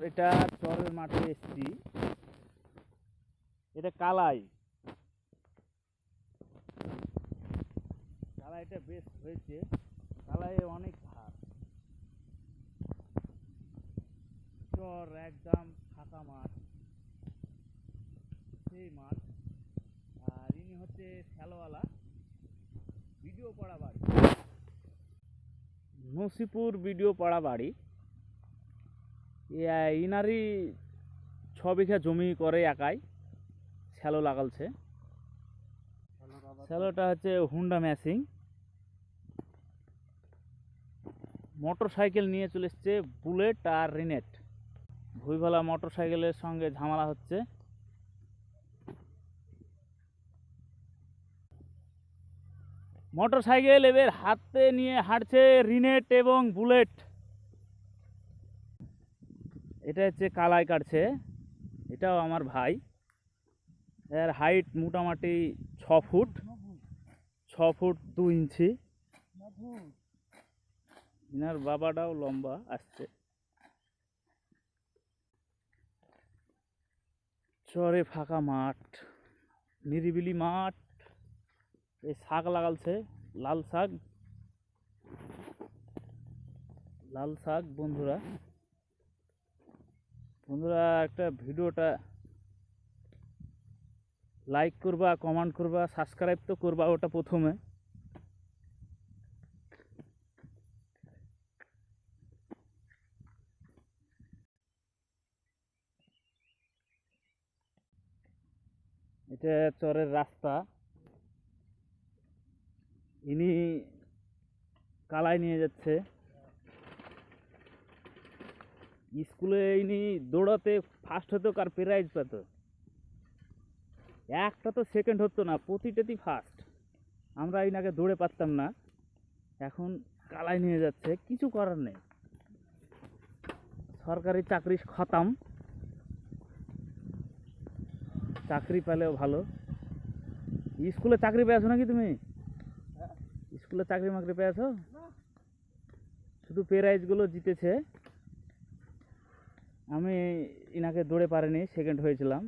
এটা চরের মাঠে এসছি। এটা কালাই কালাইটা বেশ হয়েছে। কালাই অনেক ঘাস, চর একদম ফাঁকা মাঠ, সেই মাঠ। আর ইনি হচ্ছে শ্যালোওয়ালা, ভিডিও পাড়া বাড়ি, নসিপুর ভিডিও পাড়া বাড়ি। ইনারই 6 বিঘা জমি করে একাই শ্যালো লাগালছে। শ্যালোটা হচ্ছে হুন্ডা ম্যাসিং। মোটর সাইকেল নিয়ে চলে এসছে, বুলেট আর রিনেট। ভুইভালা মোটর সাইকেলের সঙ্গে ঝামেলা হচ্ছে। মোটর সাইকেল এবার হাতে নিয়ে হাঁটছে রিনেট এবং বুলেট। এটা হচ্ছে কালাই কাটছে, এটাও আমার ভাই। এর হাইট মোটামুটি 6 ফুট 2 ইঞ্চি। এনার বাবাটাও লম্বা আসছে। চরে ফাঁকা মাঠ, নিরিবিলি মাঠ। এই শাক লাগালছে, লাল শাক। বন্ধুরা একটা ভিডিওটা লাইক করবা, কমেন্ট করবা, সাবস্ক্রাইব তো করবা, ওটা প্রথমে। এটা চরের রাস্তা। ইনি কালাই নিয়ে যাচ্ছে স্কুলে। ইনি দৌড়াতে ফার্স্ট হতো, কার প্রাইজ পেত। একটা তো সেকেন্ড হতো না, প্রতিটাতেই ফার্স্ট। আমরা ইনাকে দৌড়ে পারতাম না, এখন কালাই নিয়ে যাচ্ছে। কিছু করার নেই, সরকারি চাকরি খতাম, চাকরি পেলেও ভালো। স্কুলে চাকরি পেয়েছো নাকি তুমি? স্কুলে চাকরি মাকরি পেয়েছো? শুধু প্রাইজগুলো জিতেছে। আমি ইনাকে দৌড়ে পারিনি, সেকেন্ড হয়েছিলাম।